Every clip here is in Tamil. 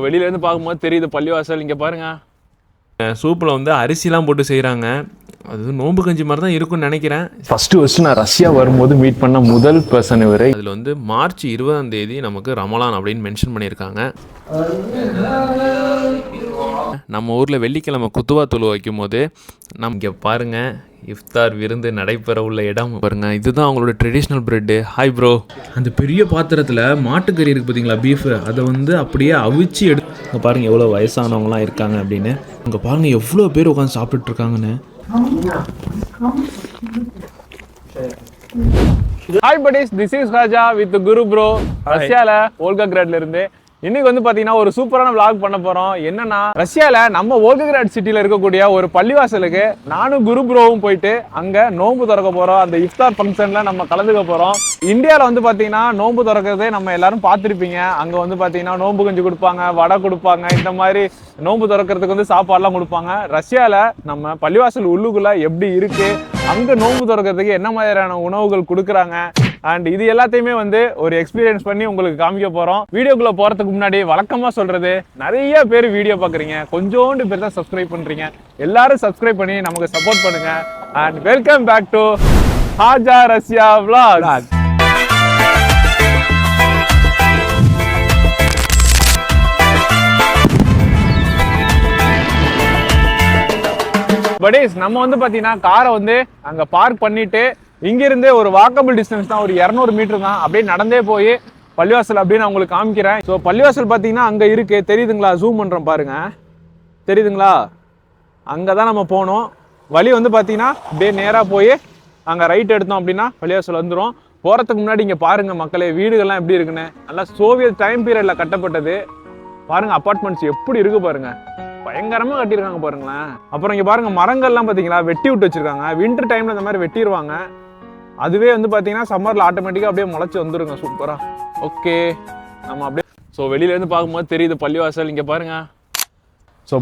வெளியிலேருந்து பார்க்கும்போது தெரியுது பள்ளிவாசல். இங்கே பாருங்கள், சூப்பில் வந்து அரிசிலாம் போட்டு செய்கிறாங்க. அது நோம்பு கஞ்சி மாதிரி தான் இருக்கும்னு நினைக்கிறேன். ஃபஸ்ட்டு நான் ரஷ்யா வரும்போது மீட் பண்ண முதல் பர்சன் இவர். அதில் வந்து மார்ச் 20 நமக்கு ரமலான் அப்படின்னு மென்ஷன் பண்ணியிருக்காங்க. நம்ம ஊரில் வெள்ளிக்கிழமை குத்துவா தொழு வைக்கும் போது நம்ம இங்கே பாருங்கள், இஃப்தார் விருந்து நடைபெற உள்ள இடம் பாருங்கள். இதுதான் அவங்களோட ட்ரெடிஷ்னல் பிரெட்டு. Hi bro. அந்த பெரிய பாத்திரத்தில் மாட்டுக்கறி இருக்குது பார்த்தீங்களா, பீஃபு, அதை வந்து அப்படியே அவிச்சு இங்கே பாருங்கள் எவ்வளோ வயசானவங்களாம் இருக்காங்க அப்படின்னு. அங்கே பாருங்கள் எவ்வளோ பேர் உட்காந்து சாப்பிட்டுட்ருக்காங்கன்னு. Hi buddies, this is Raja with Guru bro. ரஷ்யாவில் வோல்கோகிராட்ல இருந்து இன்னைக்கு வந்து பாத்தீங்கன்னா ஒரு சூப்பரான vlog பண்ண போறோம். என்னன்னா, ரஷ்யால நம்ம வோல்கோகிராட் சிட்டில இருக்கக்கூடிய ஒரு பள்ளிவாசலுக்கு நானும் குரு ப்ரோவும் போயிட்டு அங்க நோன்பு திறக்க போறோம். அந்த இஃப்தார் ஃபங்க்ஷன்ல நம்ம கலந்துக்க போறோம். இந்தியாவில் வந்து பாத்தீங்கன்னா நோன்பு திறக்கிறதே நம்ம எல்லாரும் பார்த்துருப்பீங்க. அங்க வந்து பாத்தீங்கன்னா நோன்பு கஞ்சி கொடுப்பாங்க, வடை கொடுப்பாங்க, இந்த மாதிரி நோன்பு திறக்கிறதுக்கு வந்து சாப்பாடுலாம் கொடுப்பாங்க. ரஷ்யால நம்ம பள்ளிவாசல் உள்ளுக்குள்ள எப்படி இருக்கு, அங்க நோன்பு திறக்கிறதுக்கு என்ன மாதிரியான உணவுகள் கொடுக்குறாங்க, அண்ட் இது எல்லாத்தையுமே வந்து ஒரு எக்ஸ்பீரியன்ஸ் பண்ணி உங்களுக்கு காமிக்க போறோம். வீடியோக்குள்ள போறதுக்கு முன்னாடி வழக்கமா சொல்றது, நிறைய பேர் வீடியோ பாக்குறீங்க, கொஞ்சோண்டு பேர் தான் சப்ஸ்கிரைப் பண்றீங்க. எல்லாரும் சப்ஸ்கிரைப் பண்ணி நமக்கு சப்போர்ட் பண்ணுங்க. And welcome back to Haja Russia vlog. buddies, நம்ம வந்து பாத்தீங்கன்னா காரை வந்து அங்க பார்க் பண்ணிட்டு இங்கிருந்தே ஒரு வாக்கபிள் டிஸ்டன்ஸ் தான், ஒரு 200 மீட்டர் தான். அப்படியே நடந்தே போய் பள்ளிவாசல் அப்படின்னு உங்களுக்கு காமிக்கிறேன். ஸோ பள்ளிவாசல் பார்த்தீங்கன்னா அங்கே இருக்கு, தெரியுதுங்களா? ஜூம் பண்ணுறோம் பாருங்க, தெரியுதுங்களா? அங்கே தான் நம்ம போகணும். வழி வந்து பார்த்தீங்கன்னா அப்படியே நேராக போய் அங்கே ரைட் எடுத்தோம் அப்படின்னா பள்ளிவாசல் வந்துடும். போகிறதுக்கு முன்னாடி இங்கே பாருங்க மக்களே, வீடுகள்லாம் எப்படி இருக்குன்னு. நல்லா சோவியத் டைம் பீரியட்ல கட்டப்பட்டது. பாருங்க அப்பார்ட்மெண்ட்ஸ் எப்படி இருக்கு பாருங்க, பயங்கரமா கட்டியிருக்காங்க பாருங்களேன். அப்புறம் இங்க பாருங்க மரங்கள்லாம் பார்த்தீங்களா வெட்டி விட்டு வச்சிருக்காங்க. வின்டர் டைம்ல இந்த மாதிரி வெட்டிடுவாங்க. அதுவே வந்து பார்த்தீங்கன்னா சம்மரில் ஆட்டோமேட்டிக்காக அப்படியே முளைச்சி வந்துருங்க சூப்பராக. ஓகே, நம்ம அப்படியே வெளியிலேருந்து பார்க்கும்போது தெரியுது பள்ளிவாசல். இங்கே பாருங்க.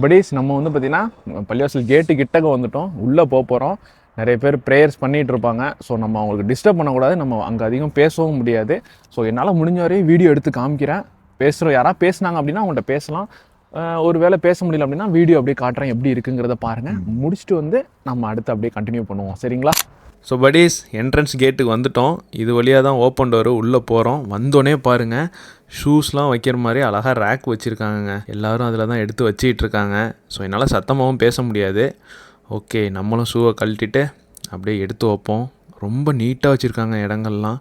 buddies, நம்ம வந்து பார்த்தீங்கன்னா பள்ளிவாசல் கேட்டு கிட்டக்க வந்துட்டோம். உள்ளே போகிறோம். நிறைய பேர் ப்ரேயர்ஸ் பண்ணிகிட்டு இருப்பாங்க. ஸோ நம்ம அவங்களுக்கு டிஸ்டர்ப் பண்ணக்கூடாது, நம்ம அங்கே அதிகம் பேசவும் முடியாது. ஸோ என்னால் முடிஞ்ச வரையும் வீடியோ எடுத்து காமிக்கிறேன். பேசுகிறோம், யாராவது பேசுனாங்க அப்படின்னா அவங்கள்ட்ட பேசலாம். ஒரு வேளை பேச முடியல அப்படின்னா வீடியோ அப்படியே காட்டுறேன், எப்படி இருக்குங்கிறத பாருங்கள். முடிச்சுட்டு வந்து நம்ம அடுத்து அப்படியே கண்டினியூ பண்ணுவோம், சரிங்களா? ஸோ buddies, என்ட்ரன்ஸ் கேட்டுக்கு வந்துட்டோம். இது வழியாக தான் ஓப்பன் டோர், உள்ளே போகிறோம். வந்தோடனே பாருங்கள், ஷூஸ்லாம் வைக்கிற மாதிரி அழகாக ரேக் வச்சுருக்காங்க. எல்லோரும் அதில் தான் எடுத்து வச்சிக்கிட்டு இருக்காங்க. ஸோ என்னால் சத்தமாகவும் பேச முடியாது. ஓகே, நம்மளும் ஷூவை கழட்டிட்டு அப்படியே எடுத்து வைப்போம். ரொம்ப நீட்டாக வச்சுருக்காங்க இடங்கள்லாம்.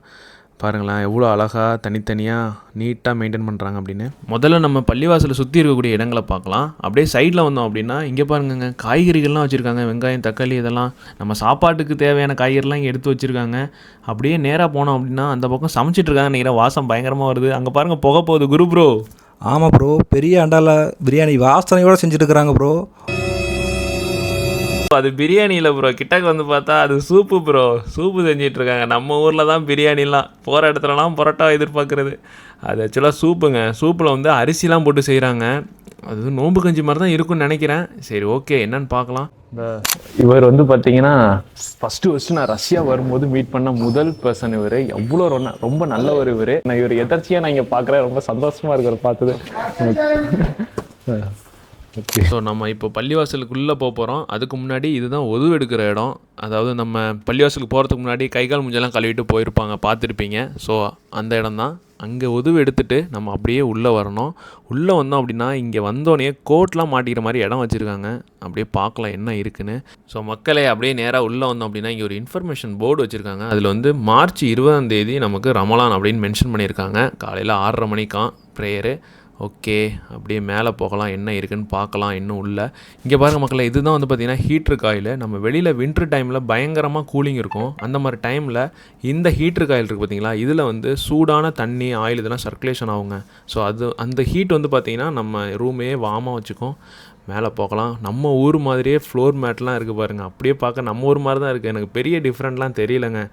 பாருங்களேன் எவ்வளோ அழகாக தனித்தனியாக நீட்டாக மெயின்டைன் பண்ணுறாங்க அப்படின்னு. முதல்ல நம்ம பள்ளிவாசலை சுற்றி இருக்கக்கூடிய இடங்களை பார்க்கலாம். அப்படியே சைடில் வந்தோம் அப்படின்னா இங்கே பாருங்கங்க, காய்கறிகள்லாம் வச்சுருக்காங்க. வெங்காயம், தக்காளி, இதெல்லாம் நம்ம சாப்பாட்டுக்கு தேவையான காய்கறிலாம் இங்கே எடுத்து வச்சுருக்காங்க. அப்படியே நேராக போனோம் அப்படின்னா அந்த பக்கம் சமைச்சிட்ருக்காங்க நினைக்கிறேன். வாசம் பயங்கரமாக வருது. அங்கே பாருங்கள் புகை போகுது. குரு ப்ரோ. ஆமாம் ப்ரோ, பெரிய அண்டாவில் பிரியாணி வாசனையோடு செஞ்சுட்டுருக்குறாங்க ப்ரோ. அது பிரியாணி இல்லை ப்ரோ, கிட்டக்கு வந்து பார்த்தா அது சூப்பு ப்ரோ. சூப்பு செஞ்சிட்ருக்காங்க. நம்ம ஊரில் தான் பிரியாணிலாம் போகிற இடத்துலலாம் பரோட்டா எதிர்பார்க்குறது. அது ஆக்சுவலாக சூப்புங்க. சூப்பில் வந்து அரிசிலாம் போட்டு செய்கிறாங்க. அது நோம்பு கஞ்சி மாதிரி தான் இருக்கும்னு நினைக்கிறேன். சரி, ஓகே, என்னன்னு பார்க்கலாம். இவர் வந்து பார்த்தீங்கன்னா ஃபஸ்ட்டு நான் ரஷ்யா வரும்போது மீட் பண்ண முதல் பர்சன் இவர். எவ்வளோ ரொம்ப நல்லவர் இவர். நான் இவர் எதர்ச்சியாக நான் இங்கே பார்க்குறேன். ரொம்ப சந்தோஷமாக இருக்கிற பார்த்தது. ஸோ நம்ம இப்போ பள்ளிவாசலுக்குள்ளே போகிறோம். அதுக்கு முன்னாடி இதுதான் உதவு எடுக்கிற இடம். அதாவது நம்ம பள்ளிவாசலுக்கு போகிறதுக்கு முன்னாடி கை கால் மூஞ்செல்லாம் கழுவிட்டு போயிருப்பாங்க, பார்த்துருப்பீங்க. ஸோ அந்த இடம் தான். அங்கே உதவு எடுத்துகிட்டு நம்ம அப்படியே உள்ளே வரணும். உள்ளே வந்தோம் அப்படின்னா இங்கே வந்தோடனே கோட்லாம் மாட்டிக்கிற மாதிரி இடம் வச்சுருக்காங்க. அப்படியே பார்க்கலாம் என்ன இருக்குன்னு. ஸோ மக்களே அப்படியே நேராக உள்ளே வந்தோம் அப்படின்னா இங்கே ஒரு இன்ஃபர்மேஷன் போர்டு வச்சுருக்காங்க. அதில் வந்து மார்ச் 20 நமக்கு ரமலான் அப்படின்னு மென்ஷன் பண்ணியிருக்காங்க. காலையில் 6:30 மணிக்கான் ப்ரேயரு. ஓகே, அப்படியே மேலே போகலாம், என்ன இருக்குதுன்னு பார்க்கலாம் இன்னும் உள்ள. இங்கே பாருங்கள் மக்களே, இதுதான் வந்து பார்த்திங்கன்னா ஹீட்ரு காயில். நம்ம வெளியில் வின்டர் டைமில் பயங்கரமாக கூலிங் இருக்கும். அந்த மாதிரி டைமில் இந்த ஹீட்ரு காயில் இருக்குது பார்த்திங்களா, இதில் வந்து சூடான தண்ணி, ஆயில் இதெல்லாம் சர்க்குலேஷன் ஆகுங்க. ஸோ அந்த ஹீட் வந்து பார்த்திங்கன்னா நம்ம ரூமே வார்மாக வச்சுக்கும். மேலே போகலாம். நம்ம ஊர் மாதிரியே ஃப்ளோர் மேட்லாம் இருக்குது பாருங்கள். அப்படியே பார்க்க நம்ம ஊர் மாதிரி தான் இருக்குது. எனக்கு பெரிய டிஃப்ரெண்ட்லாம் தெரியலைங்க.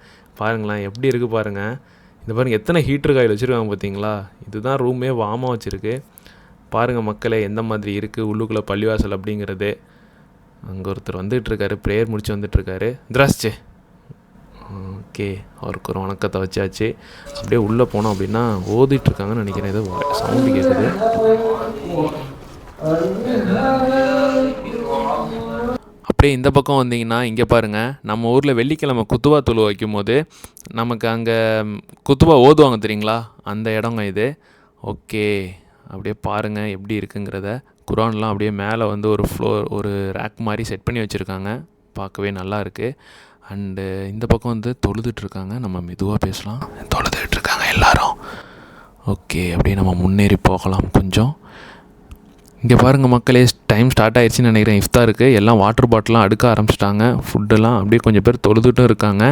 பாருங்களேன் எப்படி இருக்குது பாருங்கள். இந்த பாருங்கள் எத்தனை ஹீட்ரு காயில் வச்சுருக்காங்க பார்த்தீங்களா. இதுதான் ரூமே வார்மாக வச்சுருக்கு. பாருங்கள் மக்களே எந்த மாதிரி இருக்குது உள்ளுக்குள்ளே பள்ளிவாசல் அப்படிங்கிறது. அங்கே ஒருத்தர் வந்துகிட்ருக்காரு, ப்ரேயர் முடிச்சு வந்துட்டுருக்காரு. திராஸ்சே. ஓகே, அவருக்கு ஒரு வணக்கத்தை வச்சாச்சு. அப்படியே உள்ளே போனோம் அப்படின்னா ஓதிட்டுருக்காங்கன்னு நினைக்கிறேன். ஏதோ சவுண்டு கேட்குது. அப்படியே இந்த பக்கம் வந்தீங்கன்னா இங்கே பாருங்கள், நம்ம ஊரில் வெள்ளிக்கிழமை குத்துவா தொழு வைக்கும் போது நமக்கு அங்கே குத்துவா ஓதுவாங்க தெரியுங்களா, அந்த இடங்க இது. ஓகே, அப்படியே பாருங்கள் எப்படி இருக்குங்கிறத. குரான்லாம் அப்படியே மேலே வந்து ஒரு ரேக் மாதிரி செட் பண்ணி வச்சுருக்காங்க, பார்க்கவே நல்லா இருக்குது. அண்டு இந்த பக்கம் வந்து தொழுதுட்ருக்காங்க. நம்ம மெதுவாக பேசலாம். தொழுதுட்ருக்காங்க எல்லாரும். ஓகே, அப்படியே நம்ம முன்னேறி போகலாம் கொஞ்சம். இங்கே பாருங்கள் மக்களே, டைம் ஸ்டார்ட் ஆயிடுச்சுன்னு நினைக்கிறேன். இஃப்தாருக்கு எல்லாம் வாட்டர் பாட்டிலாம் அடுக்க ஆரம்பிச்சிட்டாங்க. ஃபுட்டெல்லாம் அப்படியே கொஞ்சம் பேர் தொழுதுட்டும் இருக்காங்க.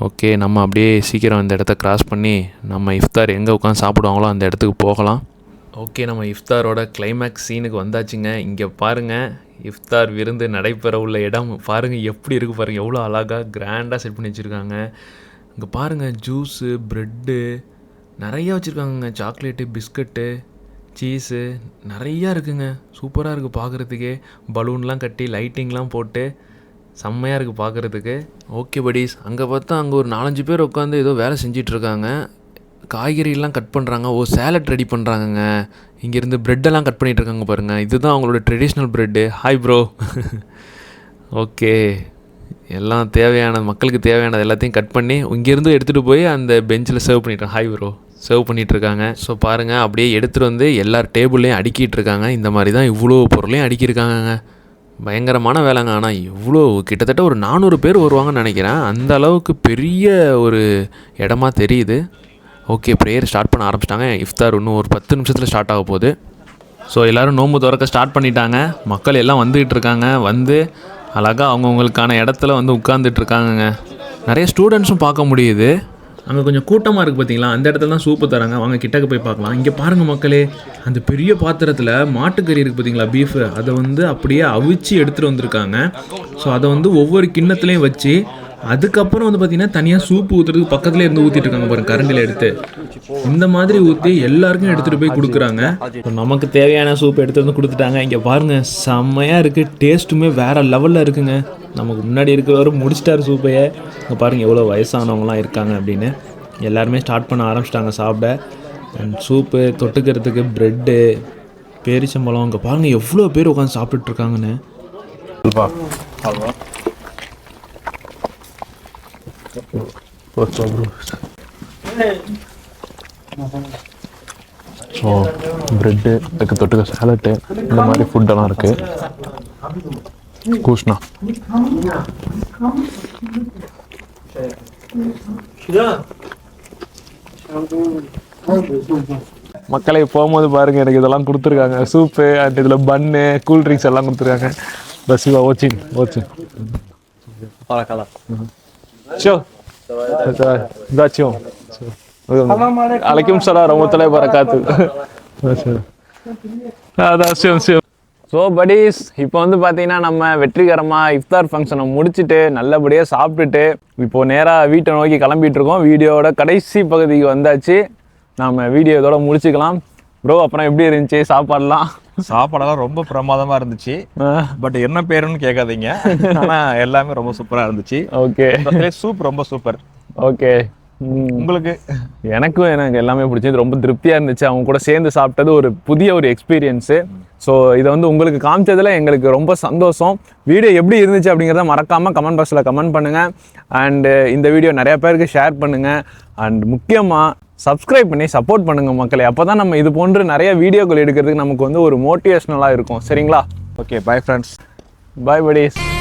ஓகே, நம்ம அப்படியே சீக்கிரம் அந்த இடத்த கிராஸ் பண்ணி நம்ம இஃப்தார் எங்கே உட்காந்து சாப்பிடுவாங்களோ அந்த இடத்துக்கு போகலாம். ஓகே, நம்ம இஃப்தாரோட கிளைமேக்ஸ் சீனுக்கு வந்தாச்சுங்க. இங்கே பாருங்கள், இஃப்தார் விருந்து நடைபெற உள்ள இடம் பாருங்கள் எப்படி இருக்குது பாருங்கள். எவ்வளோ அழகாக கிராண்டாக செட் பண்ணி வச்சுருக்காங்க. இங்கே பாருங்கள், ஜூஸு, ப்ரெட்டு நிறையா வச்சுருக்காங்கங்க. சாக்லேட்டு, பிஸ்கட்டு, சீஸு நிறையா இருக்குங்க. சூப்பராக இருக்குது பார்க்குறதுக்கே. பலூன்லாம் கட்டி லைட்டிங்லாம் போட்டு செம்மையாக இருக்குது பார்க்குறதுக்கு. ஓகே படிஸ், அங்கே பார்த்தா அங்கே ஒரு 4-5 பேர் உட்காந்து ஏதோ வேலை செஞ்சிட்ருக்காங்க. காய்கறிலாம் கட் பண்ணுறாங்க. சேலட் ரெடி பண்ணுறாங்கங்க. இங்கேருந்து ப்ரெட்டெல்லாம் கட் பண்ணிகிட்ருக்காங்க பாருங்கள். இதுதான் அவங்களோட traditional bread. Hi bro. Okay, எல்லாம் மக்களுக்கு தேவையானது எல்லாத்தையும் கட் பண்ணி இங்கேருந்து எடுத்துகிட்டு போய் அந்த பெஞ்சில் சர்வ் பண்ணிட்டாங்க. ஹாய் ப்ரோ, சர்வ் பண்ணிகிட்ருக்காங்க. ஸோ பாருங்கள், அப்படியே எடுத்துகிட்டு வந்து எல்லார் டேபிள்லேயும் அடுக்கிட்டு இருக்காங்க. இந்த மாதிரி தான் இவ்வளோ பொருளையும் அடுக்கியிருக்காங்கங்க. பயங்கரமான வேலைங்க. ஆனால் இவ்வளோ கிட்டத்தட்ட ஒரு 400 பேர் வருவாங்கன்னு நினைக்கிறேன். அந்த அளவுக்கு பெரிய ஒரு இடமா தெரியுது. ஓகே, ப்ரேயர் ஸ்டார்ட் பண்ண ஆரம்பிச்சிட்டாங்க. இஃப்தார் இன்னும் ஒரு 10 நிமிஷத்தில் ஸ்டார்ட் ஆக போகுது. ஸோ எல்லோரும் நோன்பு திறக்க ஸ்டார்ட் பண்ணிட்டாங்க. மக்கள் எல்லாம் வந்துக்கிட்டு இருக்காங்க. வந்து அழகாக அவங்கவுங்களுக்கான இடத்துல வந்து உட்காந்துட்ருக்காங்கங்க. நிறைய ஸ்டூடெண்ட்ஸும் பார்க்க முடியுது. அங்கே கொஞ்சம் கூட்டமாக இருக்குது பார்த்தீங்களா, அந்த இடத்துல தான் சூப்பு தராங்க. வாங்க கிட்டக்க போய் பார்க்கலாம். இங்கே பாருங்கள் மக்களே, அந்த பெரிய பாத்திரத்தில் மாட்டுக்கறி இருக்குது பார்த்தீங்களா, பீஃபு, அதை வந்து அப்படியே அவிச்சு எடுத்துகிட்டு வந்திருக்காங்க. ஸோ அதை வந்து ஒவ்வொரு கிண்ணத்துலேயும் வச்சு அதுக்கப்புறம் வந்து பார்த்திங்கன்னா தனியாக சூப்பு ஊற்றுறதுக்கு பக்கத்துலேயே இருந்து ஊற்றிட்டு இருக்காங்க பாருங்கள், கரண்டில் எடுத்து. இந்த மாதிரி ஊற்றி எல்லாருக்கும் எடுத்துகிட்டு போய் கொடுக்குறாங்க. நமக்கு தேவையான சூப் எடுத்துகிட்டு வந்து கொடுத்துட்டாங்க. இங்கே பாருங்கள், செம்மையாக இருக்குது. டேஸ்ட்டுமே வேறு லெவலில் இருக்குங்க. நமக்கு முன்னாடி இருக்கிறவரும் முடிச்சிட்டார் சூப்பையை. இங்கே பாருங்கள் எவ்வளோ வயசானவங்களாம் இருக்காங்க அப்படின்னு. எல்லாருமே ஸ்டார்ட் பண்ண ஆரம்பிச்சிட்டாங்க சாப்பிட. அண்ட் சூப்பு தொட்டுக்கிறதுக்கு ப்ரெட்டு, பேரிச்சம்பழம். இங்கே பாருங்கள் எவ்வளோ பேர் உட்காந்து சாப்பிட்டுட்ருக்காங்கன்னு. ஸோ ப்ரெட்டு, அதுக்கு தொட்டுக்க சேலட்டு, இந்த மாதிரி ஃபுட்டெல்லாம் இருக்குது. கூஷ்ணா மக்களை போகும்போது பாருங்கள், எனக்கு இதெல்லாம் கொடுத்துருக்காங்க. சூப்பு அண்ட் இதில் பன்னு, கூல்ட்ரிங்க்ஸ் எல்லாம் கொடுத்துருக்காங்க. பஸ் ஓச்சிங் ஷோ அலைக்கும் சலாம் ரஹ்மத்துல்லாஹி வரகாத்து. ஸோ buddies, இப்போ வந்து பார்த்தீங்கன்னா நம்ம வெற்றிகரமாக இஃப்தார் ஃபங்க்ஷனை முடிச்சுட்டு நல்லபடியாக சாப்பிட்டுட்டு இப்போ நேராக வீட்டை நோக்கி கிளம்பிட்டு இருக்கோம். வீடியோவோட கடைசி பகுதிக்கு வந்தாச்சு. நம்ம வீடியோ இதோட முடிச்சுக்கலாம். ப்ரோ, அப்புறம் எப்படி இருந்துச்சு சாப்பாடுலாம்? சாப்பாடெல்லாம் ரொம்ப பிரமாதமாக இருந்துச்சு. பட் என்ன பேருன்னு கேட்காதீங்க, ஆனால் எல்லாமே ரொம்ப சூப்பராக இருந்துச்சு. ஓகே, சூப் ரொம்ப சூப்பர். ஓகே, உங்களுக்கு? எனக்கு எல்லாமே பிடிச்சது. ரொம்ப திருப்தியாக இருந்துச்சு. அவங்க கூட சேர்ந்து சாப்பிட்டது ஒரு புதிய ஒரு எக்ஸ்பீரியன்ஸு. ஸோ இதை வந்து உங்களுக்கு காமிச்சதில் எங்களுக்கு ரொம்ப சந்தோஷம். வீடியோ எப்படி இருந்துச்சு அப்படிங்கிறத மறக்காமல் கமெண்ட் பாக்ஸில் கமெண்ட் பண்ணுங்கள். அண்டு இந்த வீடியோ நிறையா பேருக்கு ஷேர் பண்ணுங்கள். அண்ட் முக்கியமாக சப்ஸ்கிரைப் பண்ணி சப்போர்ட் பண்ணுங்கள் மக்களே. அப்போ தான் நம்ம இது போன்று நிறைய வீடியோக்கள் எடுக்கிறதுக்கு நமக்கு வந்து ஒரு மோட்டிவேஷ்னலாக இருக்கும். சரிங்களா? Okay, bye friends. Bye buddies.